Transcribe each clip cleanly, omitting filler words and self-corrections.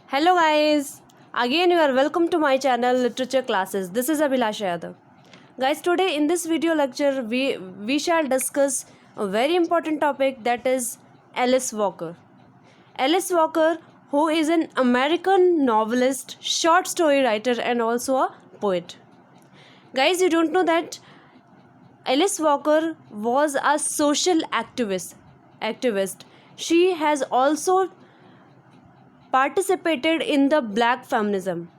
Hello guys, again you are welcome to my channel Literature Classes. This is Abhilasha Yadav. Guys, today in this video lecture we shall discuss a very important topic, that is Alice Walker. Alice Walker, who is an American novelist, short story writer and also a poet. Guys, you don't know that Alice Walker was a social activist. She has also participated in the black feminism.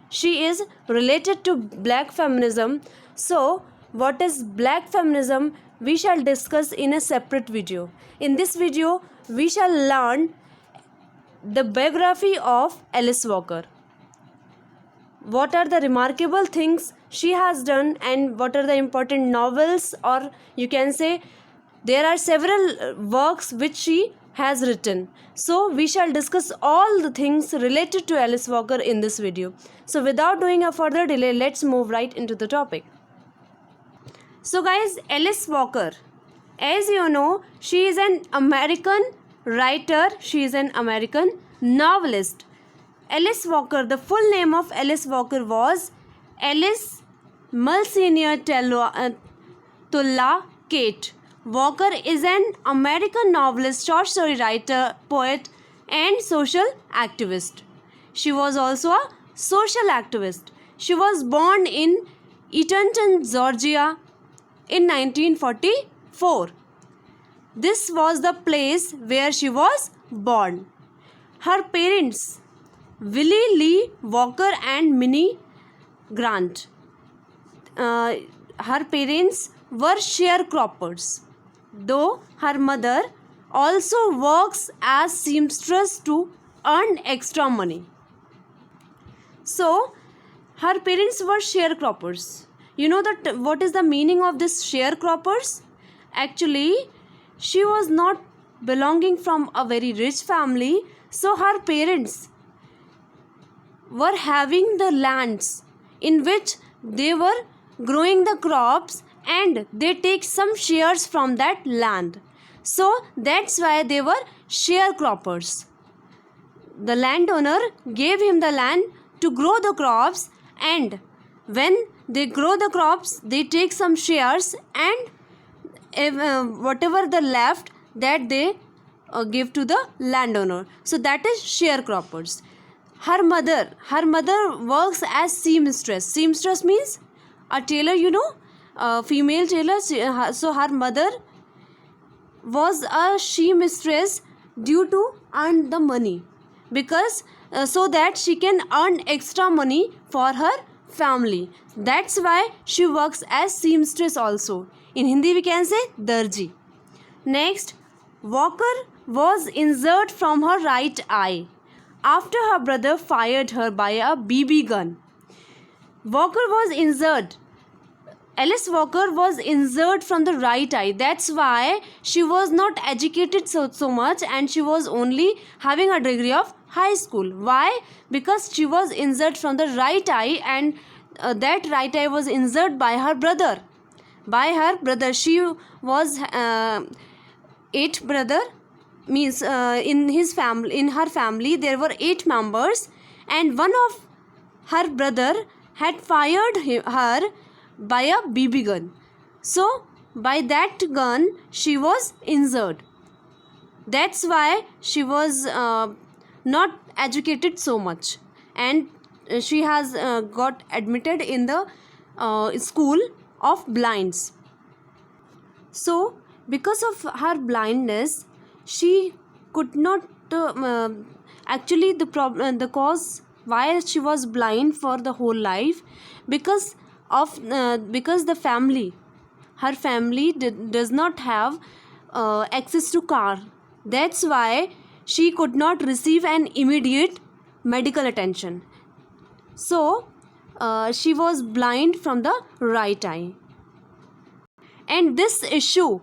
She is related to black feminism. So, what is black feminism? We shall discuss in a separate video. In this video, we shall learn the biography of Alice Walker. What are the remarkable things she has done and what are the important novels, or you can say there are several works which she has written. So we shall discuss all the things related to Alice Walker in this video. So without doing a further delay, let's move right into the topic. So guys, Alice Walker, as you know, she is an American writer, she is an American novelist. Alice Walker, the full name of Alice Walker was Alice Mulcinia Tulla Kate. Walker is an American novelist, short story writer, poet, and social activist. She was also a social activist. She was born in Eatonton, Georgia in 1944. This was the place where she was born. Her parents, Willie Lee Walker and Minnie Grant, her parents were sharecroppers, though her mother also works as seamstress to earn extra money. So, her parents were sharecroppers. You know that what is the meaning of this sharecroppers? Actually, she was not belonging from a very rich family, so her parents were having the lands in which they were growing the crops and they take some shares from that land. So that's why they were sharecroppers. The landowner gave him the land to grow the crops, and when they grow the crops they take some shares, and whatever the left that they give to the landowner. So that is sharecroppers. Her mother works as seamstress. Seamstress means a tailor, you know, a female tailor. So her mother was a seamstress due to earn the money, because so that she can earn extra money for her family. That's why she works as seamstress also. In Hindi we can say darji. Next, Walker was injured from her right eye after her brother fired her by a BB gun. Walker was injured. Alice Walker was injured from the right eye. That's why she was not educated so much, and she was only having a degree of high school. Why? Because she was injured from the right eye, and that right eye was injured by her brother. She was 8 brother, means in her family there were 8 members, and one of her brother had fired her by a BB gun. So by that gun she was injured. That's why she was not educated so much, and she has got admitted in the school of blinds. So because of her blindness she could not actually the cause why she was blind for the whole life, because the family, her family does not have access to car. That's why she could not receive an immediate medical attention. So she was blind from the right eye. And this issue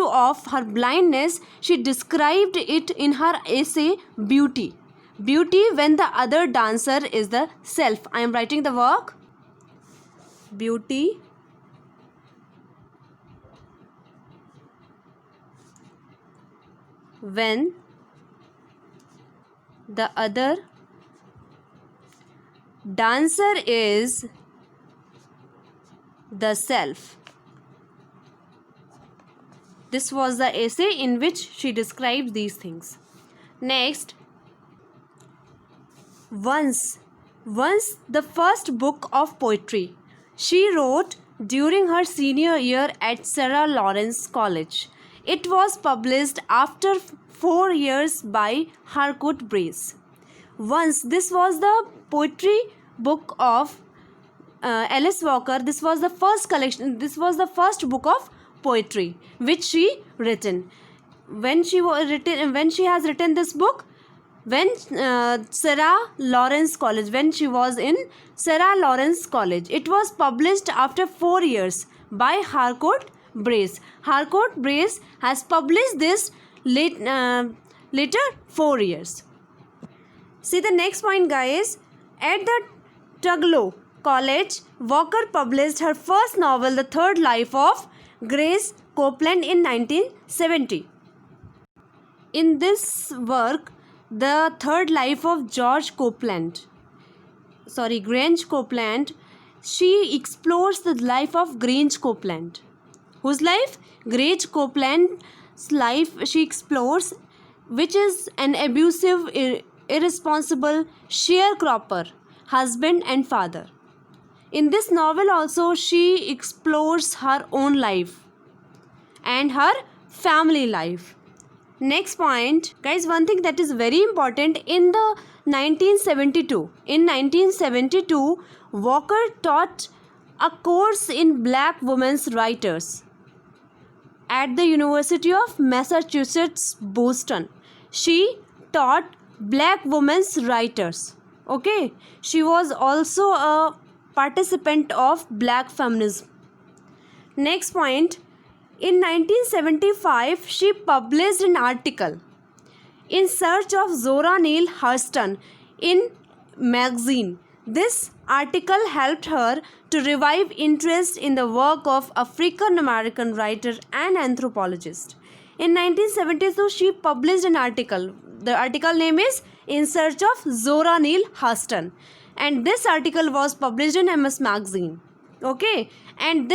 of her blindness, she described it in her essay Beauty when the other dancer is the self. I am writing the work Beauty when The other dancer is the self. This was the essay in which she describes these things. Next, Once the first book of poetry she wrote during her senior year at Sarah Lawrence College. It was published after 4 years by Harcourt Brace. Once, this was the poetry book of Alice Walker. This was the first collection. This was the first book of poetry which she written. When she has written this book, when Sarah Lawrence College, when she was in Sarah Lawrence College, it was published after 4 years by Harcourt Brace. Harcourt Brace has published this later 4 years. See the next point, guys. At the Tuglow College, Walker published her first novel, The Third Life of Grace Copeland, in 1970. In this work, The Third Life of Grange Copeland, she explores the life of Grange Copeland. Whose life? Grange Copeland's life she explores, which is an abusive, irresponsible sharecropper, husband and father. In this novel also she explores her own life and her family life. Next point, guys, one thing that is very important, in 1972, Walker taught a course in black women's writers at the University of Massachusetts, Boston. She taught black women's writers. Okay, she was also a participant of black feminism. Next point, in 1975, she published an article, In Search of Zora Neale Hurston, in magazine. This article helped her to revive interest in the work of African American writer and anthropologist. In 1972, she published an article. The article name is In Search of Zora Neale Hurston, and this article was published in MS Magazine. Okay, and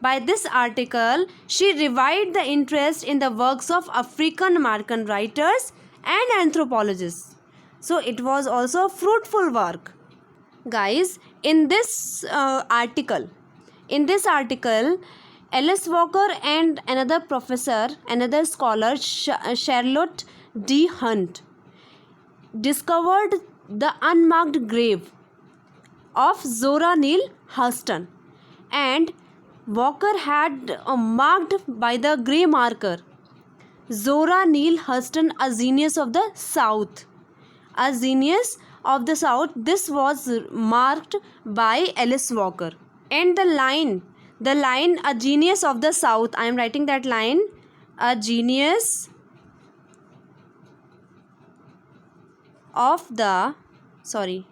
by this article, she revived the interest in the works of African American writers and anthropologists. So it was also a fruitful work. Guys, in this article, Alice Walker and another scholar, Charlotte D. Hunt, discovered the unmarked grave of Zora Neale Hurston, and Walker had marked by the grey marker Zora Neale Hurston, a genius of the South. This was marked by Alice Walker. And the line, a genius of the South, I am writing that line, a genius of the South.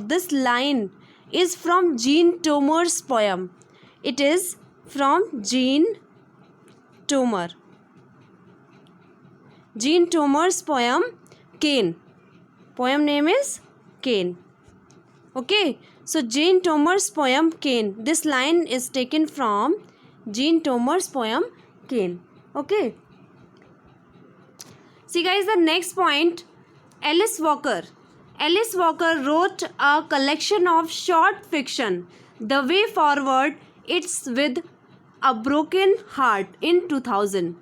This line is from Jean Tomer's poem. It is from Jean Tomer's poem, Cain. Poem name is Cain. Okay, so Jean Tomer's poem, Cain. This line is taken from Jean Tomer's poem, Cain. Okay. See, guys, the next point, Alice Walker wrote a collection of short fiction, The Way Forward, It's with a Broken Heart, in 2000.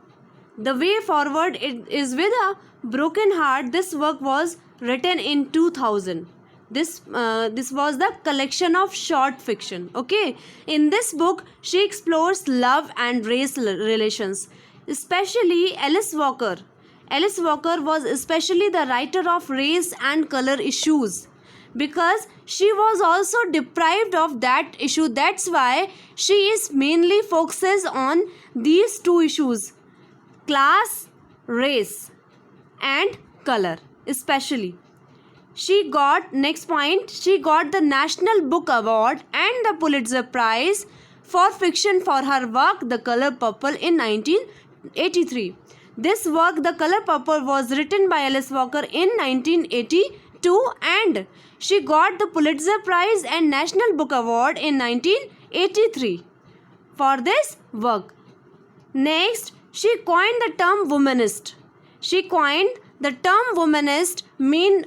The Way Forward is with a Broken Heart. This work was written in 2000. This was the collection of short fiction. Okay, in this book she explores love and race relations. Especially Alice Walker was especially the writer of race and color issues, because she was also deprived of that issue. That's why she is mainly focuses on these two issues, class, race and color especially. She got, next point, she got the National Book Award and the Pulitzer Prize for fiction for her work The Color Purple in 1983. This work, The Color Purple, was written by Alice Walker in 1982 and she got the Pulitzer Prize and National Book Award in 1983 for this work. Next, she coined the term womanist. She coined the term womanist means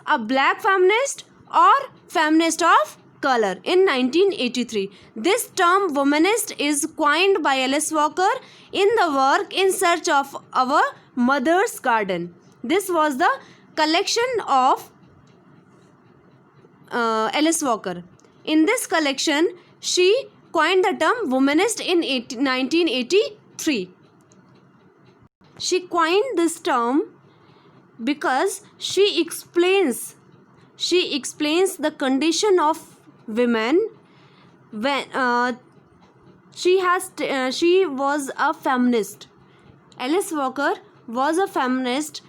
a black feminist or feminist of color in 1983. This term womanist is coined by Alice Walker in the work In Search of Our Mother's Garden. This was the collection of Alice Walker. In this collection, she coined the term womanist in 1983. She coined this term because she explains the condition of women when she was a feminist. Alice Walker was a feminist.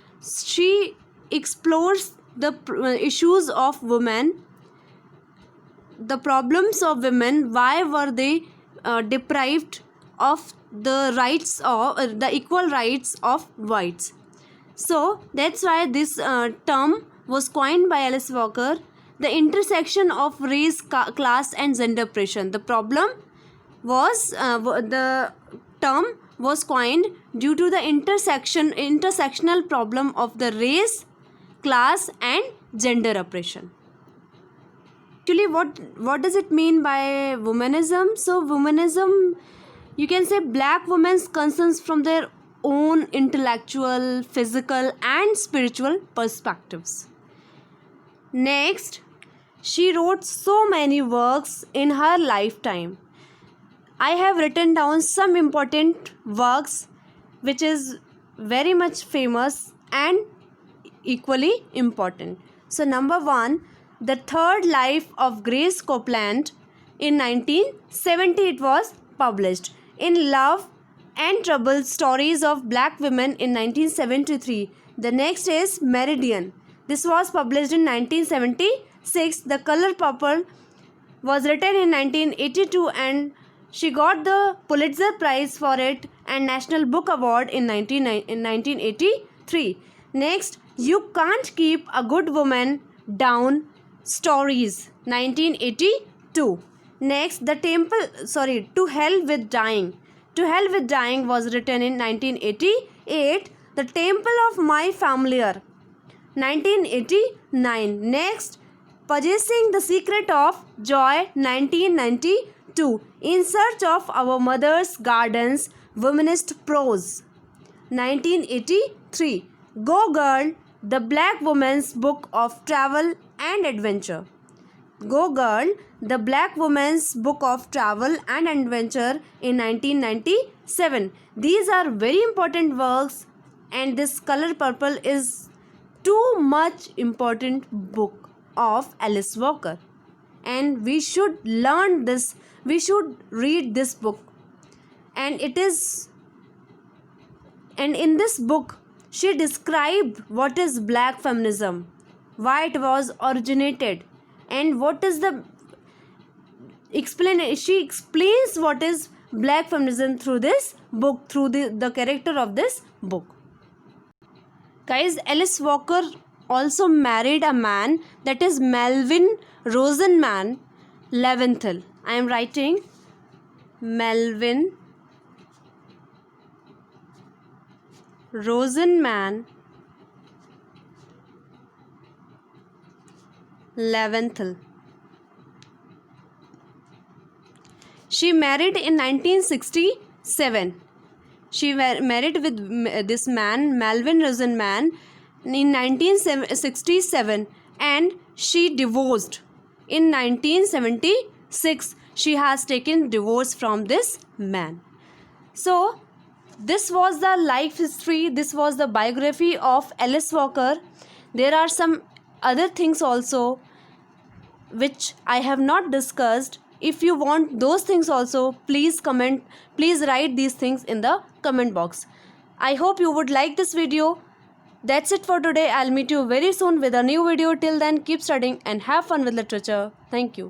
She explores the issues of women, the problems of women, why were they deprived of the rights of the equal rights of whites. So that's why this term was coined by Alice Walker, the intersection of race, class and gender oppression. The problem was the term was coined due to the intersectional problem of the race, class and gender oppression. Actually, what does it mean by womanism? So womanism, you can say black women's concerns from their own intellectual, physical and spiritual perspectives. Next, she wrote so many works in her lifetime. I have written down some important works which is very much famous and equally important. So number 1, The Third Life of Grace Copeland. In 1970 it was published. In Love and Trouble, Stories of Black Women in 1973. The next is Meridian. This was published in 1976. The Color Purple was written in 1982 and she got the Pulitzer Prize for it and National Book Award in 1983. Next, You Can't Keep a Good Woman Down, Stories, 1982. Next, To Hell with Dying. To Hell with Dying was written in 1988. The Temple of My Familiar, 1989. Next, Possessing the Secret of Joy, 1992. In Search of Our Mother's Gardens, Womanist Prose, 1983. Go Girl, The Black Woman's Book of Travel and Adventure. Go Girl, The Black Woman's Book of Travel and Adventure in 1997. These are very important works and this Color Purple is too much important book of Alice Walker. And we should learn this, we should read this book. And in this book, she described what is black feminism, why it was originated, and what is the she explains what is black feminism through this book, through the character of this book. Guys, Alice Walker also married a man, that is Melvin Rosenman Leventhal. I am writing Melvin Rosenman Leventhal. She married in 1967. She married with this man, Melvin Rosenman, in 1967 and she divorced. In 1976, she has taken divorce from this man. So, this was the life history, this was the biography of Alice Walker. There are some other things also which I have not discussed. If you want those things also, please comment, please write these things in the comment box. I hope you would like this video. That's it for today. I'll meet you very soon with a new video. Till then, keep studying and have fun with literature. Thank you.